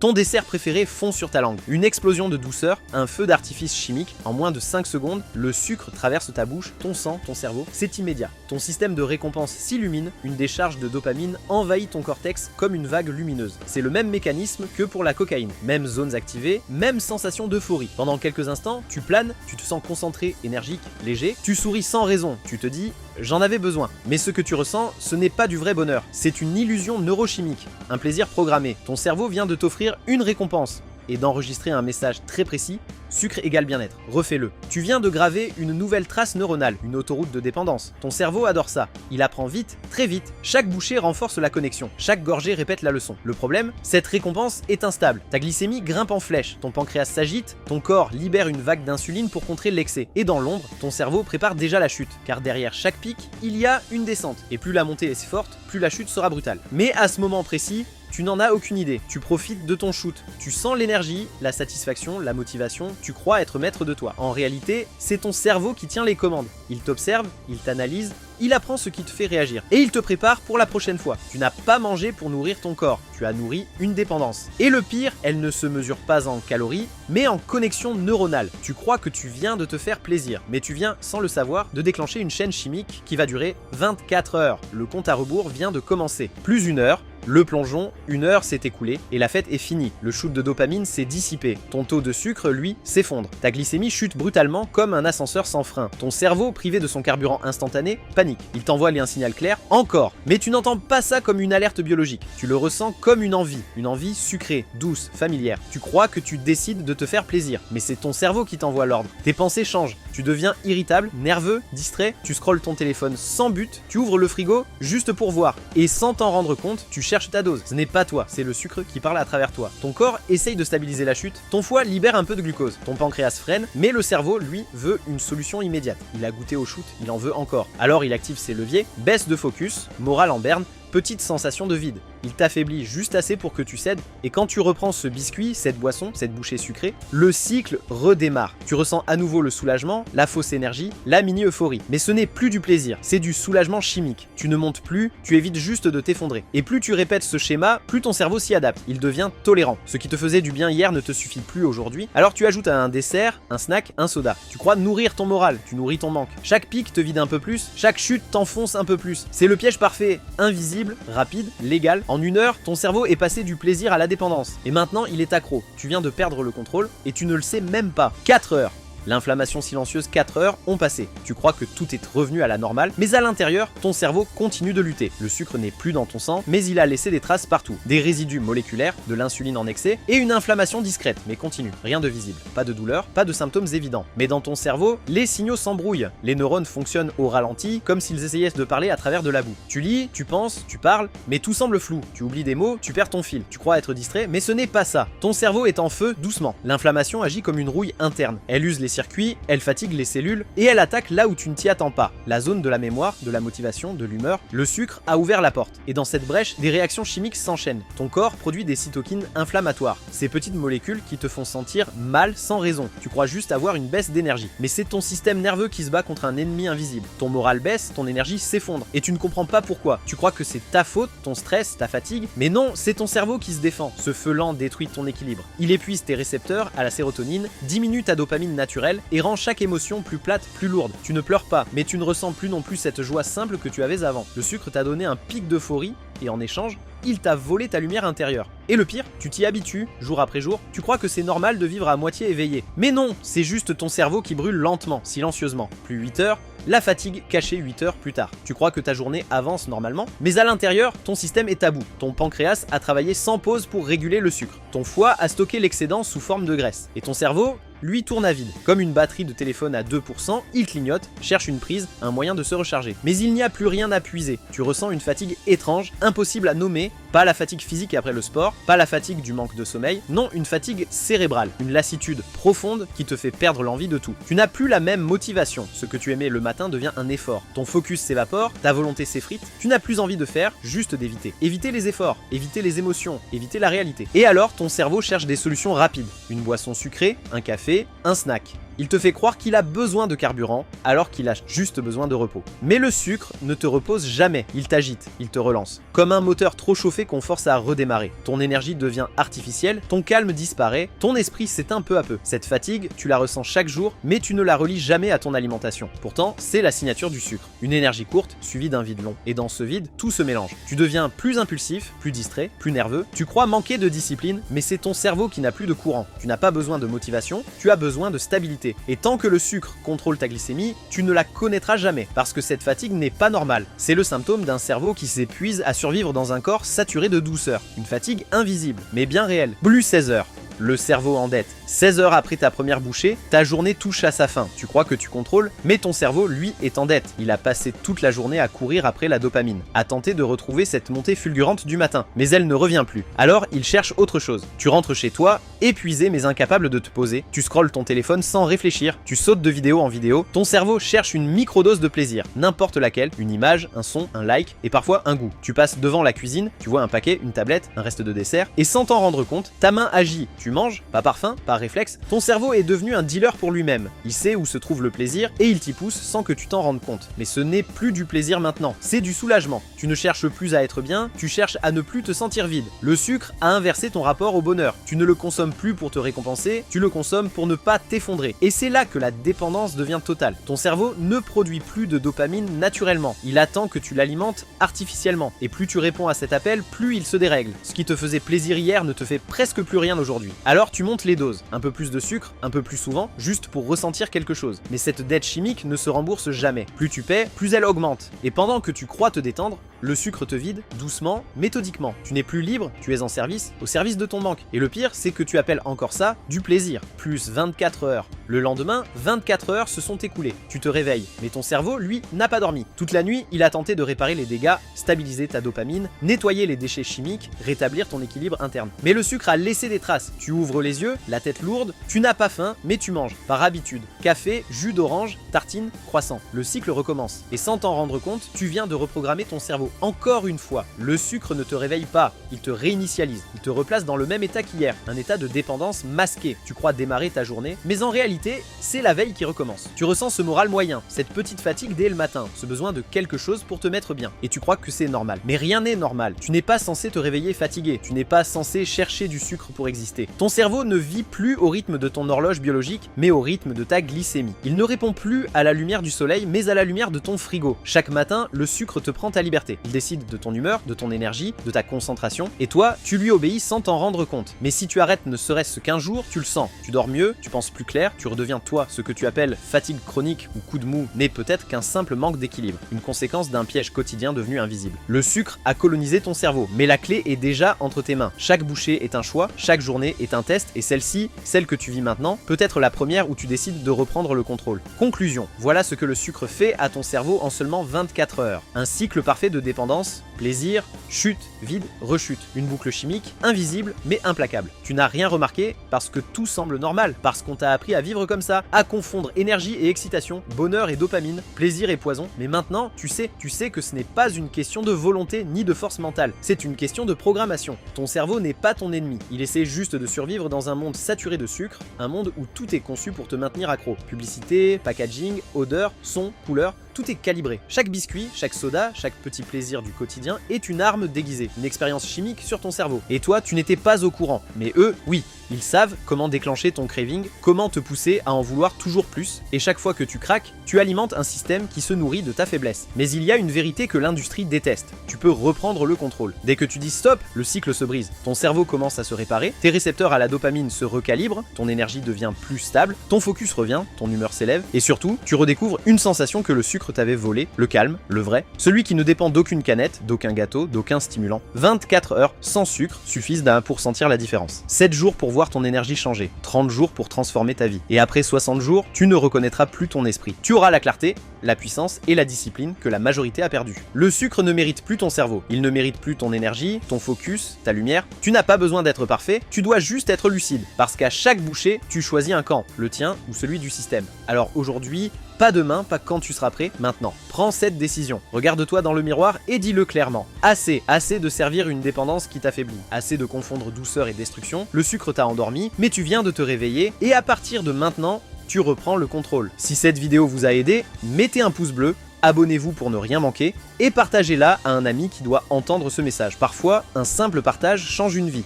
Ton dessert préféré fond sur ta langue. Une explosion de douceur, un feu d'artifice chimique. En moins de 5 secondes, le sucre traverse ta bouche, ton sang, ton cerveau. C'est immédiat. Ton système de récompense s'illumine, une décharge de dopamine envahit ton cortex comme une vague lumineuse. C'est le même mécanisme que pour la cocaïne. Mêmes zones activées, même sensation d'euphorie. Pendant quelques instants, tu planes, tu te sens concentré, énergique, léger. Tu souris sans raison, tu te dis « j'en avais besoin ». Mais ce que tu ressens, ce n'est pas du vrai bonheur. C'est une illusion neurochimique, un plaisir programmé. Ton cerveau vient de t'offrir une récompense et d'enregistrer un message très précis, sucre égale bien-être, refais-le. Tu viens de graver une nouvelle trace neuronale, une autoroute de dépendance. Ton cerveau adore ça, il apprend vite, très vite. Chaque bouchée renforce la connexion, chaque gorgée répète la leçon. Le problème, cette récompense est instable. Ta glycémie grimpe en flèche, ton pancréas s'agite, ton corps libère une vague d'insuline pour contrer l'excès. Et dans l'ombre, ton cerveau prépare déjà la chute, car derrière chaque pic, il y a une descente. Et plus la montée est forte, plus la chute sera brutale. Mais à ce moment précis, tu n'en as aucune idée, tu profites de ton shoot, tu sens l'énergie, la satisfaction, la motivation, tu crois être maître de toi. En réalité, c'est ton cerveau qui tient les commandes. Il t'observe, il t'analyse, il apprend ce qui te fait réagir. Et il te prépare pour la prochaine fois. Tu n'as pas mangé pour nourrir ton corps, tu as nourri une dépendance. Et le pire, elle ne se mesure pas en calories, mais en connexion neuronale. Tu crois que tu viens de te faire plaisir, mais tu viens, sans le savoir, de déclencher une chaîne chimique qui va durer 24 heures. Le compte à rebours vient de commencer. Plus une heure, le plongeon, une heure s'est écoulée et la fête est finie. Le shoot de dopamine s'est dissipé. Ton taux de sucre, lui, s'effondre. Ta glycémie chute brutalement comme un ascenseur sans frein. Ton cerveau, privé de son carburant instantané, panique. Il t'envoie un signal clair, encore. Mais tu n'entends pas ça comme une alerte biologique. Tu le ressens comme une envie sucrée, douce, familière. Tu crois que tu décides de te faire plaisir, mais c'est ton cerveau qui t'envoie l'ordre. Tes pensées changent. Tu deviens irritable, nerveux, distrait, tu scrolles ton téléphone sans but, tu ouvres le frigo juste pour voir. Et sans t'en rendre compte, tu cherches ta dose. Ce n'est pas toi, c'est le sucre qui parle à travers toi. Ton corps essaye de stabiliser la chute, ton foie libère un peu de glucose, ton pancréas freine, mais le cerveau, lui, veut une solution immédiate. Il a goûté au shoot, il en veut encore. Alors il active ses leviers, baisse de focus, morale en berne, petite sensation de vide. Il t'affaiblit juste assez pour que tu cèdes, et quand tu reprends ce biscuit, cette boisson, cette bouchée sucrée, le cycle redémarre. Tu ressens à nouveau le soulagement, la fausse énergie, la mini-euphorie. Mais ce n'est plus du plaisir, c'est du soulagement chimique. Tu ne montes plus, tu évites juste de t'effondrer. Et plus tu répètes ce schéma, plus ton cerveau s'y adapte. Il devient tolérant. Ce qui te faisait du bien hier ne te suffit plus aujourd'hui, alors tu ajoutes un dessert, un snack, un soda. Tu crois nourrir ton moral, tu nourris ton manque. Chaque pic te vide un peu plus, chaque chute t'enfonce un peu plus. C'est le piège parfait, invisible, rapide, légal. En une heure, ton cerveau est passé du plaisir à la dépendance. Et maintenant, il est accro. Tu viens de perdre le contrôle et tu ne le sais même pas. 4 heures. L'inflammation silencieuse, 4 heures ont passé. Tu crois que tout est revenu à la normale, mais à l'intérieur, ton cerveau continue de lutter. Le sucre n'est plus dans ton sang, mais il a laissé des traces partout. Des résidus moléculaires, de l'insuline en excès, et une inflammation discrète, mais continue. Rien de visible. Pas de douleur, pas de symptômes évidents. Mais dans ton cerveau, les signaux s'embrouillent. Les neurones fonctionnent au ralenti, comme s'ils essayaient de parler à travers de la boue. Tu lis, tu penses, tu parles, mais tout semble flou. Tu oublies des mots, tu perds ton fil. Tu crois être distrait, mais ce n'est pas ça. Ton cerveau est en feu doucement. L'inflammation agit comme une rouille interne. Elle use les circuits, elle fatigue les cellules et elle attaque là où tu ne t'y attends pas. La zone de la mémoire, de la motivation, de l'humeur. Le sucre a ouvert la porte. Et dans cette brèche, des réactions chimiques s'enchaînent. Ton corps produit des cytokines inflammatoires. Ces petites molécules qui te font sentir mal sans raison. Tu crois juste avoir une baisse d'énergie. Mais c'est ton système nerveux qui se bat contre un ennemi invisible. Ton moral baisse, ton énergie s'effondre. Et tu ne comprends pas pourquoi. Tu crois que c'est ta faute, ton stress, ta fatigue. Mais non, c'est ton cerveau qui se défend. Ce feu lent détruit ton équilibre. Il épuise tes récepteurs à la sérotonine, diminue ta dopamine naturelle et rend chaque émotion plus plate, plus lourde. Tu ne pleures pas, mais tu ne ressens plus non plus cette joie simple que tu avais avant. Le sucre t'a donné un pic d'euphorie et en échange, il t'a volé ta lumière intérieure. Et le pire, tu t'y habitues, jour après jour, tu crois que c'est normal de vivre à moitié éveillé. Mais non, c'est juste ton cerveau qui brûle lentement, silencieusement. Plus 8 heures, la fatigue cachée 8 heures plus tard. Tu crois que ta journée avance normalement, mais à l'intérieur, ton système est à bout. Ton pancréas a travaillé sans pause pour réguler le sucre. Ton foie a stocké l'excédent sous forme de graisse. Et ton cerveau, lui, tourne à vide. Comme une batterie de téléphone à 2%, il clignote, cherche une prise, un moyen de se recharger. Mais il n'y a plus rien à puiser. Tu ressens une fatigue étrange, impossible à nommer, pas la fatigue physique après le sport, pas la fatigue du manque de sommeil, non, une fatigue cérébrale, une lassitude profonde qui te fait perdre l'envie de tout. Tu n'as plus la même motivation. Ce que tu aimais le matin devient un effort. Ton focus s'évapore, ta volonté s'effrite, tu n'as plus envie de faire, juste d'éviter. Éviter les efforts, éviter les émotions, éviter la réalité. Et alors, ton cerveau cherche des solutions rapides. Une boisson sucrée, un café, un snack. Il te fait croire qu'il a besoin de carburant alors qu'il a juste besoin de repos. Mais le sucre ne te repose jamais, il t'agite, il te relance. Comme un moteur trop chauffé qu'on force à redémarrer. Ton énergie devient artificielle, ton calme disparaît, ton esprit s'éteint peu à peu. Cette fatigue, tu la ressens chaque jour, mais tu ne la relis jamais à ton alimentation. Pourtant, c'est la signature du sucre. Une énergie courte suivie d'un vide long. Et dans ce vide, tout se mélange. Tu deviens plus impulsif, plus distrait, plus nerveux. Tu crois manquer de discipline, mais c'est ton cerveau qui n'a plus de courant. Tu n'as pas besoin de motivation, tu as besoin de stabilité. Et tant que le sucre contrôle ta glycémie, tu ne la connaîtras jamais, parce que cette fatigue n'est pas normale. C'est le symptôme d'un cerveau qui s'épuise à survivre dans un corps saturé de douceur. Une fatigue invisible, mais bien réelle. Plus 16 heures. Le cerveau en dette. 16 heures après ta première bouchée, ta journée touche à sa fin. Tu crois que tu contrôles, mais ton cerveau, lui, est en dette. Il a passé toute la journée à courir après la dopamine, à tenter de retrouver cette montée fulgurante du matin. Mais elle ne revient plus. Alors, il cherche autre chose. Tu rentres chez toi, épuisé mais incapable de te poser. Tu scrolles ton téléphone sans réfléchir. Tu sautes de vidéo en vidéo. Ton cerveau cherche une microdose de plaisir. N'importe laquelle. Une image, un son, un like et parfois un goût. Tu passes devant la cuisine, tu vois un paquet, une tablette, un reste de dessert et sans t'en rendre compte, ta main agit. Tu manges, pas par faim, par réflexe, ton cerveau est devenu un dealer pour lui-même. Il sait où se trouve le plaisir et il t'y pousse sans que tu t'en rendes compte. Mais ce n'est plus du plaisir maintenant, c'est du soulagement. Tu ne cherches plus à être bien, tu cherches à ne plus te sentir vide. Le sucre a inversé ton rapport au bonheur. Tu ne le consommes plus pour te récompenser, tu le consommes pour ne pas t'effondrer. Et c'est là que la dépendance devient totale. Ton cerveau ne produit plus de dopamine naturellement. Il attend que tu l'alimentes artificiellement. Et plus tu réponds à cet appel, plus il se dérègle. Ce qui te faisait plaisir hier ne te fait presque plus rien aujourd'hui. Alors tu montes les doses, un peu plus de sucre, un peu plus souvent, juste pour ressentir quelque chose. Mais cette dette chimique ne se rembourse jamais. Plus tu paies, plus elle augmente. Et pendant que tu crois te détendre, le sucre te vide doucement, méthodiquement. Tu n'es plus libre, tu es en service, au service de ton manque. Et le pire, c'est que tu appelles encore ça du plaisir. Plus 24 heures. Le lendemain, 24 heures se sont écoulées. Tu te réveilles, mais ton cerveau, lui, n'a pas dormi. Toute la nuit, il a tenté de réparer les dégâts, stabiliser ta dopamine, nettoyer les déchets chimiques, rétablir ton équilibre interne. Mais le sucre a laissé des traces. Tu ouvres les yeux, la tête lourde, tu n'as pas faim, mais tu manges, par habitude. Café, jus d'orange, tartine, croissant. Le cycle recommence. Et sans t'en rendre compte, tu viens de reprogrammer ton cerveau. Encore une fois, le sucre ne te réveille pas, il te réinitialise. Il te replace dans le même état qu'hier, un état de dépendance masqué. Tu crois démarrer ta journée, mais en réalité, c'est la veille qui recommence. Tu ressens ce moral moyen, cette petite fatigue dès le matin, ce besoin de quelque chose pour te mettre bien. Et tu crois que c'est normal. Mais rien n'est normal. Tu n'es pas censé te réveiller fatigué, tu n'es pas censé chercher du sucre pour exister. Ton cerveau ne vit plus au rythme de ton horloge biologique, mais au rythme de ta glycémie. Il ne répond plus à la lumière du soleil, mais à la lumière de ton frigo. Chaque matin, le sucre te prend ta liberté. Il décide de ton humeur, de ton énergie, de ta concentration, et toi, tu lui obéis sans t'en rendre compte. Mais si tu arrêtes ne serait-ce qu'un jour, tu le sens. Tu dors mieux, tu penses plus clair, tu redeviens toi. Ce que tu appelles fatigue chronique ou coup de mou n'est peut-être qu'un simple manque d'équilibre, une conséquence d'un piège quotidien devenu invisible. Le sucre a colonisé ton cerveau, mais la clé est déjà entre tes mains. Chaque bouchée est un choix, chaque journée est un test, et celle-ci, celle que tu vis maintenant, peut être la première où tu décides de reprendre le contrôle. Conclusion, voilà ce que le sucre fait à ton cerveau en seulement 24 heures. Un cycle parfait de dépendance, plaisir, chute, vide, rechute. Une boucle chimique, invisible mais implacable. Tu n'as rien remarqué parce que tout semble normal, parce qu'on t'a appris à vivre comme ça, à confondre énergie et excitation, bonheur et dopamine, plaisir et poison. Mais maintenant, tu sais que ce n'est pas une question de volonté ni de force mentale, c'est une question de programmation. Ton cerveau n'est pas ton ennemi, il essaie juste de survivre dans un monde saturé de sucre, un monde où tout est conçu pour te maintenir accro. Publicité, packaging, odeur, son, couleur, tout est calibré. Chaque biscuit, chaque soda, chaque petit plaisir du quotidien est une arme déguisée, une expérience chimique sur ton cerveau. Et toi, tu n'étais pas au courant. Mais eux, oui. Ils savent comment déclencher ton craving, comment te pousser à en vouloir toujours plus, et chaque fois que tu craques, tu alimentes un système qui se nourrit de ta faiblesse. Mais il y a une vérité que l'industrie déteste. Tu peux reprendre le contrôle. Dès que tu dis stop, le cycle se brise. Ton cerveau commence à se réparer, tes récepteurs à la dopamine se recalibrent, ton énergie devient plus stable, ton focus revient, ton humeur s'élève, et surtout, tu redécouvres une sensation que le sucre t'avait volée, le calme, le vrai, celui qui ne dépend d'aucune canette, d'aucun gâteau, d'aucun stimulant. 24 heures sans sucre suffisent pour sentir la différence. 7 jours pour voir ton énergie changer, 30 jours pour transformer ta vie. Et après 60 jours, tu ne reconnaîtras plus ton esprit. Tu auras la clarté, la puissance et la discipline que la majorité a perdu. Le sucre ne mérite plus ton cerveau, il ne mérite plus ton énergie, ton focus, ta lumière. Tu n'as pas besoin d'être parfait, tu dois juste être lucide. Parce qu'à chaque bouchée, tu choisis un camp, le tien ou celui du système. Alors aujourd'hui, pas demain, pas quand tu seras prêt, maintenant. Prends cette décision. Regarde-toi dans le miroir et dis-le clairement. Assez de servir une dépendance qui t'affaiblit. Assez de confondre douceur et destruction. Le sucre t'a endormi, mais tu viens de te réveiller et à partir de maintenant, tu reprends le contrôle. Si cette vidéo vous a aidé, mettez un pouce bleu, abonnez-vous pour ne rien manquer, et partagez-la à un ami qui doit entendre ce message. Parfois, un simple partage change une vie.